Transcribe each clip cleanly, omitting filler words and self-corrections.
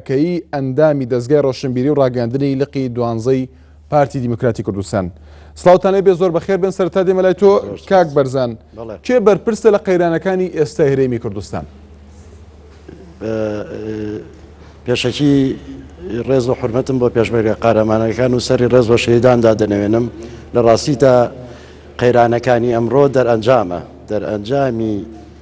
کەی ئەندامی دەستگای ڕۆشنبیری و ڕاگەاندنی لقی دوانزەی پارتی دیموکراتی کوردستان. سڵاوتان لێبێ، زۆر بەخێر بن. سەرەتا دێمە لای تۆ کاک بەرزان، کێ بەرپرسە لە قەیرانەکانی ئێستا هەرێمی کوردستان؟ پێشەکی ڕێز و حورمەتم بۆ پێشمەرگە قارەمانەکان و سەری ڕێز بۆ شەهیداندا دەنەوێنم. لە ڕاستیدا قەیرانەکانی ئەمڕۆ دەرئەنجامی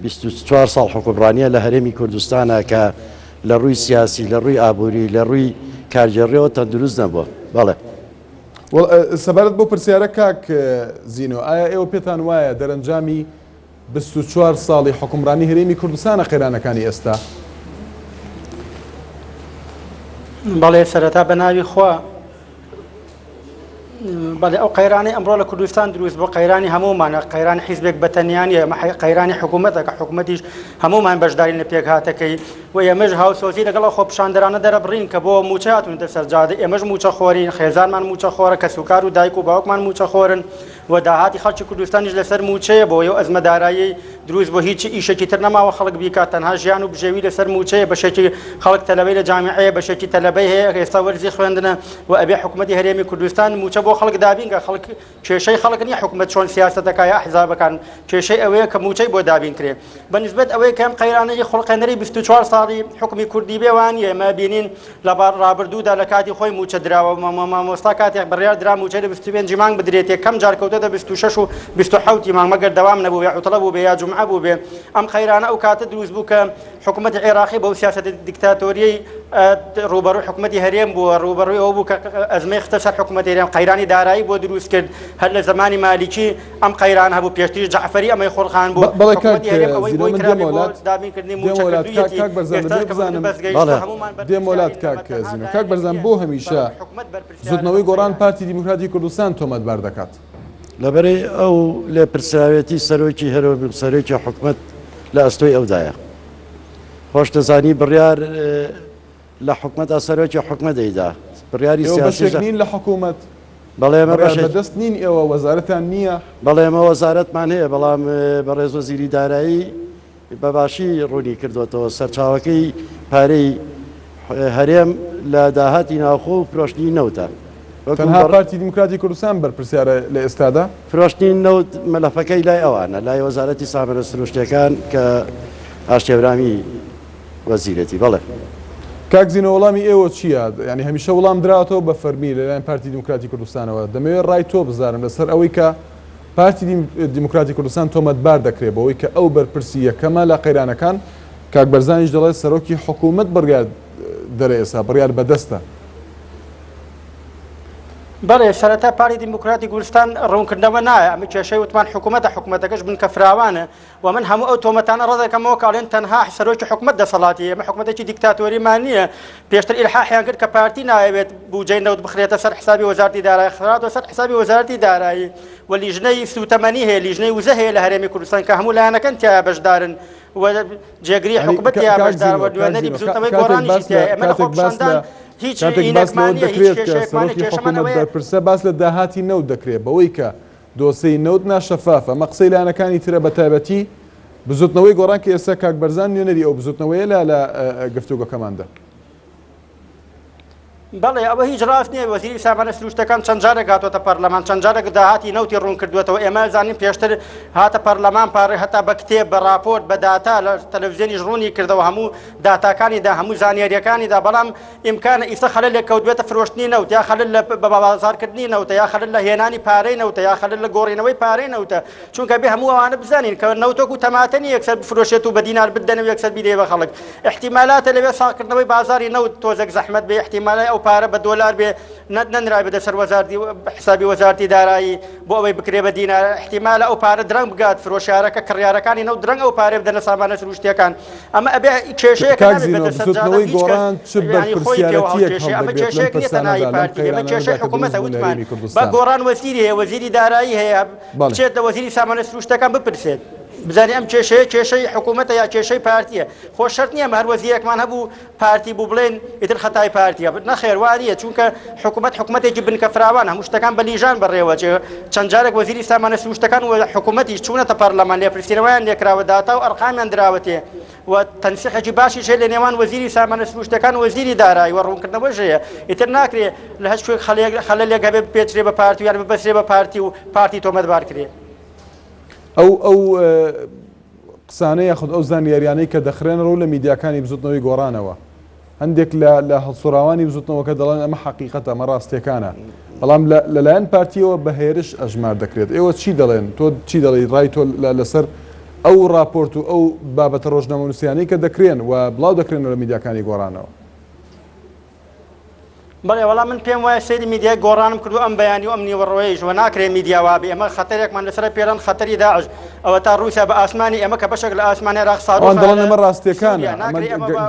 24 ساڵ حکومڕانیە لە هەرێمی کوردستانە کە لە ڕووی سیاسی، لە ڕووی ئابووری، لە ڕووی کارگەڕیەوە تەندروست نەبووە. بەڵێ سەبارەت بۆ پرسیارە کاک زینۆ، ئایا ئێوە پێتان وایە دەرەنجامی 24 ساڵی حکومڕانی هەرێمی کوردستانە قەیرانەکانی ئێستا؟ بەڵێ، سەرەتا بە ناوی خوا، بەڵێ ئەو قەیرانەی ئەمڕۆ لە کوردستان دروست بۆ قەیرانی هەمومانە، قەیرانی حیزبێک بەتەنیانە، قەیرانی حکوومەتە کە حکوومەتیش هەمومان بەشداری لە پێک هاتەکەی و ئێمەش هاوسۆزی لەگەڵ خۆپشاندەرانە دەرەبڕین کە بۆ موچە هاتوونەتە سەرجادە. ئێمەش موچە خۆرین، خێزانمان موچە خۆرە، کە سوکار و دایک و باوکمان موچە خۆرن و داهاتی خەڵکی کوردستانیش لەسەر موچەیە. بۆ ئەو ئەزمەدارایی دروست بۆ هیچ ئیشێکی تر نەماوە خەڵک بیکات، تەنها ژیان و بژێوی لەسەر موچەیە. بەشێکی خەڵک تەلەبەی لە جامعەیە، بەشێکی تەلەبەی هەیە ئێستا وەرزی خوێندنە و ئەبێ حکوومەتی هەرێمی کوردستان موچە بۆ خەڵک دابینکە. خەڵک کێشەی خەڵک نییە حکوومەت چۆن سیاسەتەکایە ئەحزابەکان، کێشەی ئەوەیە کە موچەی بۆ دابین کرێ. بەنسبەت ئەوەی کە ئەم قەیرانەی خوڵقێنەری 24 ساڵی حکومی کوردی بێوانیە. ئێمە بینین لە ڕابردوودا لە کاتی خۆی موچە دراوە، مامۆستا کاتێک بڕیار درا موچەی لە 25 مانگ بدرێت، یەکەم جار کەوتەتە 26 و 27 مانگ، مەگەر دەوام نەبوو، یا عوتڵە بوو بێ یا جومعە بوو بێ. ئەم قەیرانە ئەو کاتە دروست بوو کە حکوومەتی عێراقی بەو سیاسەتی دیکتاتۆریەی ڕوبەڕووی حکوومەتی هەرێم بووە، ڕوبەڕووی ئەوە بوو کە ئەزمەی خستە سەر حکوومەتی هەرێم، قەیرانی دارایی بۆ دروست کرد. هەر لە زمانی مالیکی ئەم قەیران هەبوو، پێشتریش جەعفەری ئەمەی خۆڵخان بوو. حکوومەتی هەرێم ئەوەی بۆی کرابێ بۆ دابینکردنی موچە کردوویەتی. دێم وڵات کاک زینۆ، کاک بەرزان، بۆ هەمیشە زودنەوەی گۆڕان پارتی دیموکراتی کوردستان تۆمەتبار دەکات؟ لەبەرەی ئەو لێ پرسراوێتی سەرۆکی هەرێمی، سەرۆکی حکوومەت لە ئەستۆی ئەودایە. خۆش دەزانی بڕیار لە حکوومەتە سەرۆکی حکوومەت دەیدا، بڕیاری سیاسی نین لە حکوومەت. بەڵێ ئێمە بەدەست نین، ئێوە وەزارەتان نییە. بەڵێ ئێمە وەزارەتمان هەیە، بەڵام بەڕێز وەزیری دارایی بەباشی ڕوونی کردوێتەوە سەرچاوەکەی پارەی هەرێم لە داهاتی ناوخۆ و فرۆشتنی نەوتە. تەنها پارتی دیموکراتی کوردستان بەرپرسیارە لە ئێستادا؟ فرۆشتنی نەوت مەلەفەکەی لای ئەوانە، لای وەزارەتی سامانە سروشتیەکان کە ئاشتێورامی وەزیرەتی. بەڵێ کاک زینۆ، وەڵامی ئێوە چییە؟ ینی هەمیشە وەڵام دراتەوە بە فەرمی لەلایەن پارتی دیموکراتی کوردستانەوە. دەمەوێت ڕای تۆ بزارم لەسەر ئەوەی کە پارتی دیموکراتی کوردستان تۆمەتبار دەکرێت بەوەی کە ئەو بەرپرسی یەکەمە لە قەیرانەکان. کاک بەرزانیش دەڵێت سەرۆکی حکوومەت بڕیار دەرە ئێستا، بڕیار بەدەستە. بەڵێ، سەرەتا پارتی دیموکراتی کوردستان ڕوونکردنەوە نایە. ئەمە کێشەی وتمان حکوومەتە، حکوومەتەکەش بن کە فراوانە و من هەموو ئەو تۆمەتانە ڕەدەکەمەوە کاڵێن تەنها سەرۆکی حکوومەت دەسەڵاتی. ئێمە حکوومەتێکی دیکتاتۆریمان نییە. پێشتر ئیلحاحیان کرد کە پارتی نایەوێت بودجەی نەوت بخرێتە سەر حسابی وەزارەتی دارایی، خراتەوە سەر حسابی وەزارەتی دارایی و لیژنەی سوتەمەنی هەیە، لیژنەی وزە هەیە لە هەرێمی کوردستان کە هەموو لایەنەکان تیا بەشدارن و جێگری حکوومەت یا بەشدار و دوێنەری بزوتەوەی گۆڕانیشی تیا. ئێمە لە خۆپشاندان هیچ ئینەکمان دەکرێت کە سەرۆکی حکوومەت بەرپرسە باس لە داهاتی نەوت دەکرێت بەوەی کە دۆسەی نەوت ناشەفافە. ئەمە قسەی لایەنەکانی ترە بە تایبەتی بزوتنەوەی گۆڕان کە ئێستا کاک بەرزان نوێنەری ئەو بزوتنەوەیە لە گفتوگۆکەماندا. بەڵێ، ئەوە هیچ ڕاست نییە. وەزیری سامانە سروشتەکان چەند جارێک هاتوۆتە پەرلەمان، چەند جارێک داهاتی نەوتی ڕوون کردوێتەوە. ئێمە زانین پێشتر هاتە پەرلەمان پارێ هەتا بە کتێب، بە راپۆرت، بە داتا لە تەلەڤیزیۆنیش ڕوونی کردەوە، هەموو داتاکانیدا، هەموو زانیاریەکانیدا. بەڵام ئیمکانە ئیستا خەلەلێک کەوتبێتە فرۆشتنی نەوت، یا خەلەل لە بازارکردنی نەوتە، یا خەلەل لە هێنانی پارەی نەوتە، یا خەلەل لە گۆڕینەوەی پارەی نەوتە. چونکە بێ هەموو ئەوانە بزانین کە نەوتۆک و تەماتەنی یەکسەر بفرۆشێت و بە دینار بدەنەوە یەکسەر بیدێ بە خەڵک. احتیمالاتە لەوێ ساڵکردنەوەی بازاری نەوت تۆزێک زەحمەت بێ، احتیمالای ئەو پارە بە دۆلار بێ نەنرای بەدە سەر حسابی وەزارەتی دارایی بۆ ئەوەی بکرێ بە دینار. احتیمالە ئەو پارە درەنگ بگات فرۆشیارەکە، کڕیارەکانی نەوت درەنگ ئەو پارێ بدەنە سامانە سروشتیەکان. ئەمە ئەبێ کێشەیەک نابێت بزوتنەوەی گۆڕان چ بەرپرسیارەتیەک کێشەیەک نیە تەنایی پارتی، ئەمە کێشەی حکوومەتە. وتمان بە گۆڕان وەزیری هەیە، وەزیری دارایی هەیە، بچێت لە وەزیری سامانە سروشتەکان بپرسێت بزانێ ئەم کێشەی حکوومەتە یا کێشەی پارتیە. خۆش شەرت نییە هەر وەزیرێکمان هەبوو پارتی بوو بڵێن ئیتر خەتای پارتیە، نەخێر وانە. چونکە حکوومەتێکی بنکە فراوان، هەموو شتەکان بە لیژان بەڕێوە. چەند جارێک وەزیری سامانە سروشتەکان و حکوومەتیش چوونەتە پەرلەمان، لێپرسیەوەیان لێکراوە، داتا و ئەرقامیان دراوەتێ و تەنسیقێکی باشیش لە نێوان وەزیری سامانە سروشتەکان و وەزیری دارایی و ڕوونکردنەوەش هەیە. ئیتر ناکرێت لە هەچ شوێک خەلەلێک هەبێت بپێچرێ بە پارتی یان ببەسرێ بە پارتی و پارتی تۆمەتبار کرێ. ئەو قسانەی یاخود ئەو زانیاریانەی کە دەخرێنەوە لە میدیاکانی بزوتنەوەی گۆڕانەوە هەندێک لە هەڵسوراوانی بزوتنەوەکە دەڵێن ئەمە حەقیقەتە ئەمە ڕاستیەکانە، بەڵام لەلایەن پارتیەوە بە هێرش ئەژمار دەکرێت. ئێوە چی دەڵێن؟ تۆ چی دەڵێ ڕای تۆ لەسەر ئەو راپۆرت و ئەو بابەتە ڕۆژنامەنووسیانەی کە دەکرێن و بڵاو دەکرێنەوە لە میدیاکانی گۆڕانەوە؟ بەڵێ وەڵام من پێم وایە سەیری میدیای گۆڕانم کردو ئەم بەیانی و ئەم نیوەڕۆیەش و ناکرێت میدیا وابێ. ئەمە خەتەرێکمان لەسەر پێڵەن خەتەری داعش ئەوە تا ڕووسیا بە ئاسمانی ئێمە کە بەشێک لە ئاسمانی عێراق ئەوان دەڵێن ئەمە ڕاستیەکانە، ئەمە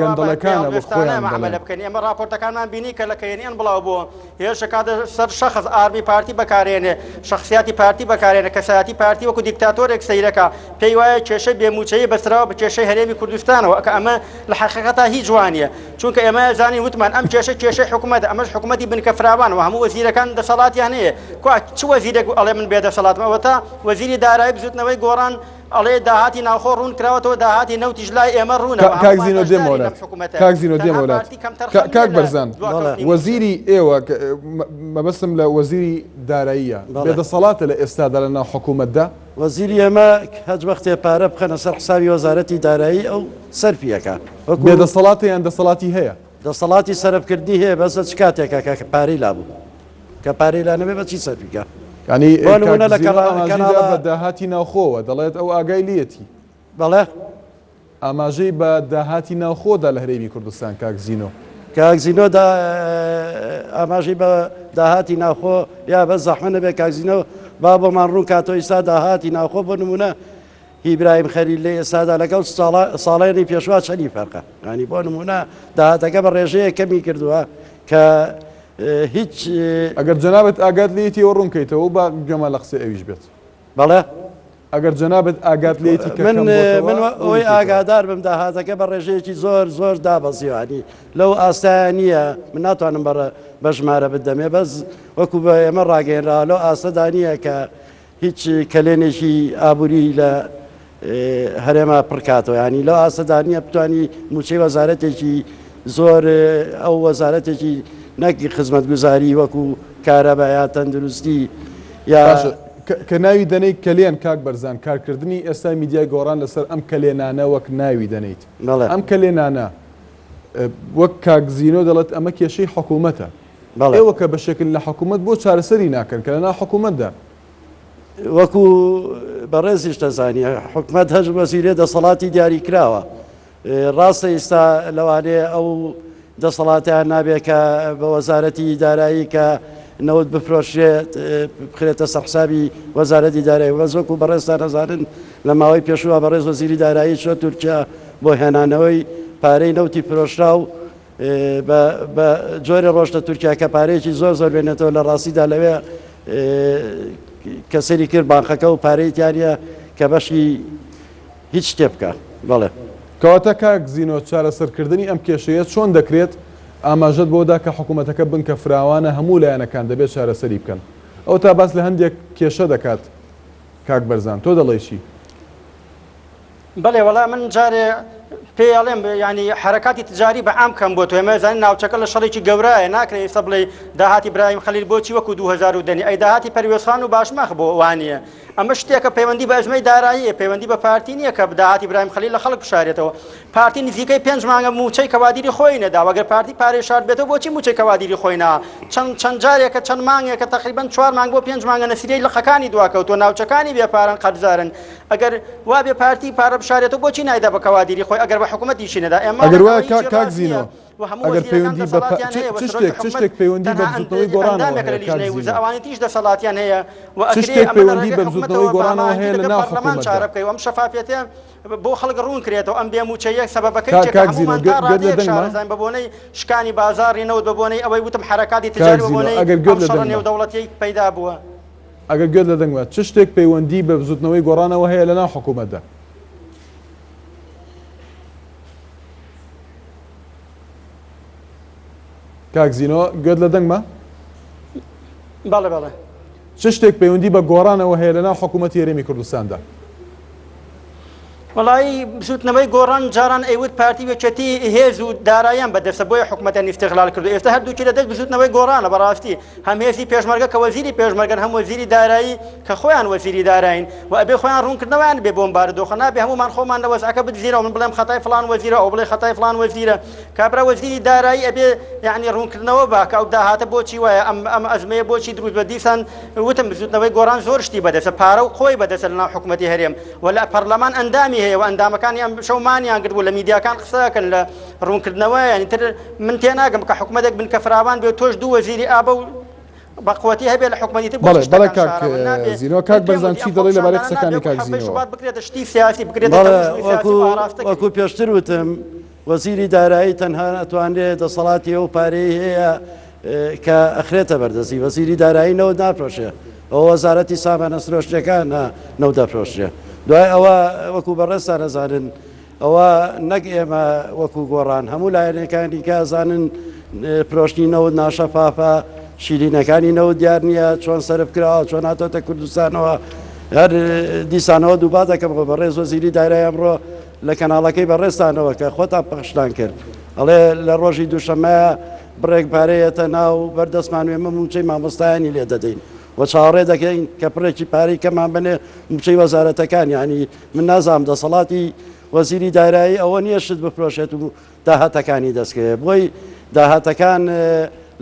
گەندەڵەکانە بە خۆیان عمل بکەین. ئێمە راپۆرتەکانمان بینی کە لە کەیەنیان بڵاو بووە هێرشەکە سەر شەخص ئارمی پارتی بەکارێنێ، شخصیاتی پارتی بەکارێنە، کەسایەتی پارتی وەکو دیکتاتۆرێک سەیرەکە، پێی وایە کێشەی بێموچەیی بەسراوە بە کێشەی هەرێمی کوردستانەوە کە ئەمە لە حەقیقەتا هیچ جوانیە، چونکە ئێمە زانین وتمان ئەم کێشەی حکوومەت ئەمەش حکوومەتی بنکەفراوان و هەموو وەزیرەکان دەسەڵاتیان هەیە. چ وەزیرێک ئەڵێ من بێدەسەڵاتم؟ ئەوە تا وەزیری دارایی بزوتنەوەی گۆڕان ئەڵێ داهاتی ناوخۆ ڕوون کراوەتەوە، داهاتی نەوتیش لای ئێمە ڕوونە. کاکزینۆ دێمەوەلات کاکزینۆ دێمەوەلات کاک بەرزان وەزیری ئێوە مەبەستم لە وەزیری داراییە بێدەسەڵاتە لە ئێستادا لە ناو حکوومەتدا. وەزیری ئێمە هەج وەختێ پارە بخەنە سەر حسابی وەزارەتی دارایی ئەو سەرفیەکە بێدەسەڵاتە یان دەسەڵاتی هەیە؟ دەسەڵاتی سەرفکردنی هەیە بەسە چ کاتێکە کە پارەی لابوو کە پارەی لا نەبێ بە چی سەرفیکە؟ ینی بە داهاتی ناوخۆوە دەڵێت ئەو ئاگای لێتی بەڵێ ئاماژەی بە داهاتی ناوخۆدا لە هەرێمی کوردستان. کاکزینۆ کاکزینۆدا ئاماژەی بە داهاتی ناوخۆ یا بە زەحمە نەبێ کاکزینۆ با بۆمان ڕوون کاتۆ ئێستا داهاتی ناوخۆ بۆ نمونە ئیبراهیم خەلیل لێ ئێستادا لەگەڵ ساڵێنی پێشوا چەندی فەرقە؟ ینی بۆ نمونە داهاتەکە بە ڕێژەیە کەمی کردووە کە هیچ ئەگەر جەنابەت ئاگات لێتیەوە ڕوونکەیتەوە با گوێمە لە قسە ئەویش بێت. بەڵێ ئەگەر جەنابەت ئاگات لێتی من ئەوەی ئاگادار بم داهاتەکە بە ڕێژەیەکی زۆر دابەزیوانی لەو ئاستایانە من ناتوانم بە ژمارە بدەمێ بەس وەکو بە ئێمە ڕاگەێنرا لەو ئاستەدانیە کە هیچ کەلێنێکی ئابووری لە هەرێمە پڕکاتەوە، ینی لەو ئاستەدانیە بتوانی موچەی وەزارەتێکی زۆر ئەو وەزارەتێکی نەکی خزمەتگوزاری وەکو کارەبا تەندروستی یا کە ناوی دەنەی کەلێن کاک بەرزان کارکردنی ئێستا میدیای گۆڕان لەسەر ئەم کەلێنانە وەک ناوی دەنیت. ئەم کەلێنانە وەک کاکزینۆ دەڵێت ئەمە کێشەی حکوومەتە. ئێوە کە بەشێکن لە حکوومەت بۆ چارەسەری ناکەن کە لەناو حکوومەتدا وەکو بەڕێزیش دەزانانی حکوومەت هەژ وەزیرێ دەسەڵاتی دیاری کراوە. ڕاستە ئێستا لەوانەیە ئەو دەسەڵاتیان نابێت کە بە وەزارەتی دارایی کە نەوت بفرۆشێت بخرێتە سەر حسابی وەزارەتی دارایی. وەزۆک و بەڕێزتان نەزانن لە ماوەی پێشووە بەڕێز وەزیری دارایی چۆ تورکیا بۆ هێنانەوەی پارەی نەوتی فرۆشرا و بە جۆری ڕۆژتە تورکیا کە پارەیەکی زۆر بێنێتەوە لە ڕاستیدا لەوێ کەسەری کرد بانقەکە و پارەی تیانە کە بەشی هیچ شتێ بکە. بەڵێ کەواتە کاکزینۆ چارەسەرکردنی ئەم کێشەیە چۆن دەکرێت ئاماژەت بۆدا کە حکوومەتەکە بنکە فراوانە هەموو لایەنەکان دەبێت چارەسەری بکەن. ئەو تا باس لە هەندێک کێشە دەکات. کاک بەرزان تۆ دەڵێ چی؟ بەڵێ وەڵام من جارێ پێڵێم ینی حرکاتی تجاری بە عام کەم بۆ تۆ ئێمە زانین ناوچەکە لە شەڕێکی گەورەیە ناکرێت ئێستا بڵێ داهاتی ئیبراهیم خەلیل بۆچی وەکو 2000 دەنی ئەی داهاتی پەروێزخان و باشمەخ بۆ وانە. ئەمە شتێکە پەیوەندی بە ئەزمەی داراییە، پەیوەندی بە پارتی نییە کە داهاتی ئیبراهیم خەلیل لە خەڵک بشارێتەوە. پارتی نزیکەی 5 مانگە موچەی کەوادیری خۆی نەدا، وەگەر پارتی پارەی شارد بێتەوە بۆچی موچەی کەوادیری خۆی نا چەند جارێکە چەند مانگێکە تقریبا 4 مانگ بۆ 5 مانگە نەسیرەی لە خەکانی دواکەوتۆ ناوچەکانی بێپاران قەرزارن. ئەگەر وا بێ پارتی پارە بشارێتەوە بۆچی نایدا بە کەوادیری خۆی ئەگەر بە حکوومەتیشی نەدا. ئەگەر وایە کاکزینۆ ئەگەر پەیوەندی بە تشتێک پەیوەندی بە بزوتنەوەی گۆڕانەوە ئەوانیش دەسەڵاتیان هەیە و تشتێک پەیوەندی بە بزوتنەوەی گۆڕانەوە هەیە لە ناو حکوومەتدا چارە بکەی ئەم شەفافیەتە بۆ خەڵک ڕوون کرێتەوە ئەم بێموچەیەک سەبەبەکەی هەمومان تا ڕادەیەک شارەزان بە بۆنەی شکانی بازاڕی نەوت بە بۆنەی ئەوەی وتم حرکاتی تجاری بە بۆنەی شەڕە نێودەوڵەتیەک پەیدا بووە. ئەگەر گوێت لەدەنگوە چ شتێک پەیوەندی بە بزوتنەوەی گۆڕانەوە هەیە لە ناو حکوومەتدا؟ کاکزینۆ گوێت لەدەنگمە؟ بەڵێ چ شتێک پەیوەندی بە گۆڕانەوە هەیە لە ناو حکوومەتی هەرێمی کوردستاندا؟ وڵی بسووتنەوەی گۆڕان جاران ئەیوت پارتی وێچەتی هێز و داراییان بەدەستە بۆیە حکوومەتیان استیغلال کردو ئێستا هەردووکی لەدەست بسووتنەوەی گۆڕانە بەڕاستی هەم هێزی پێشمەرگە کە وەزیری پێشمەرگەن هەم وەزیری دارایی کە خۆیان وەزیری دارایین و ئەبێ خۆیان ڕوونکردنەوەیان بێ بۆم بارودۆخە نابێ هەمومان خۆمان لە وەزعەکە بزیرەوە من بڵێم خەتای فلان وەزیرە ئەو بڵێ خەتای فلان وەزیرە کابرا وەزیری دارایی ئەبێ یعنی ڕوونکردنەوە باکە ئەو داهاتە بۆچی وایە ئەم ئەزمەیە بۆچی دروست بە دیسان وتم بسووتنەوەی گۆڕان زۆر شتی بەدەستە پارە و خۆی بەدەستە لەناو حکوومەتی هەرێم ولا پەرلەمان ئەندامی هەیە و ئەندامەکانی شەومانیان کرد بوو لە میدیاکان قسەکەن لە ڕوونکردنەوە ینی تر من تێناگەم کە حکوومەتێک بن کە فراوان بێت تۆش دوو وەزیری ئابە و بەقوەتی هەبێ لە حکوومەتی بەڵێ کاک زینەوە کاک بەرزان چی دەڵێ لەبارەی قسەکانی کاک زینەوە بکرێتە شتی سیاسی بکرێت وەکو پێشتر وتم وەزیری دارایی تەنها ئەتوانرێت دەسەڵاتی ئەو پارەی هەیە کە ئەخرێتە بەردەستی وەزیری دارایی نەوت ناپرۆشێ ئەو وەزارەتی سامانە سرۆشتەکان نەوت دەپرۆشێ دوای ئەوە وەکو بەڕێستان ئەزانن ئەوە نەک ئێمە وەکو گۆڕان هەموو لایەنەکانی کازانن پرۆشتی نەوت ناشەفافە شیرینەکانی نەوت دیار نییە چۆن سەرف کراوە چۆن هاتۆتە کوردستانەوە هەر دیسانەوە دووبا دەکەم بەڕێز وەزیری دارایی ئەمڕۆ لە کەناڵەکەی بەڕێستانەوە کە خۆتان پەخشتان کرد ئەڵێ لە ڕۆژی دووشەممەیە بڕێک پارەیەتە ناو بەردەستمان وێمە موچەی مامۆستایانی لێ دەدەین و چاوەڕێ دەکەین کە پڕێکی پارەی کەمان بنێ موچەی وەزارەتەکان ینی من نازام دەسەڵاتی وەزیری دارایی ئەوە نییە شت بفرۆشێت و داهاتەکانی دەستکەوێت بۆی داهاتەکان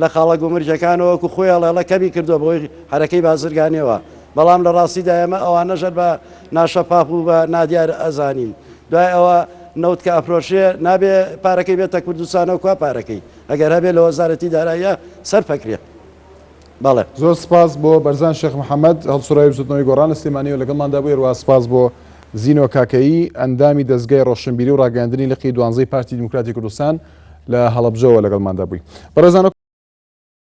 لە خاڵە گومرجەکانەوەکو خۆیان لەڵە کەمی کردووە بۆی حرەکەی بازرگانیەوە بەڵام لە ڕاستیدا ئێمە ئەوانە ژەر بە ناشەفاف و بە نادیار ئەزانین دوای ئەوە نەوت کە ئەفرۆشێ نابێ پارەکەی بێتە کوردستانەوە کوا پارەکەی ئەگەر هەبێت لە وەزارەتی داراییە سەرفەکرێ بەڵێ زۆر سپاس بۆ بەرزان شێخ محەممەد هەڵسوڕای بزوتنەوەی گۆڕان سلێمانی و لەگەڵماندا بووی ڕوا سپاس بۆ زینۆ کاکەیی ئەندامی دەستگای ڕۆشنبیری و ڕاگەاندنی لقی دوانزەی پارتی دیموکراتی کوردستان لە هەڵەبجەوە لەگەڵماندا بووی بەڕێزانە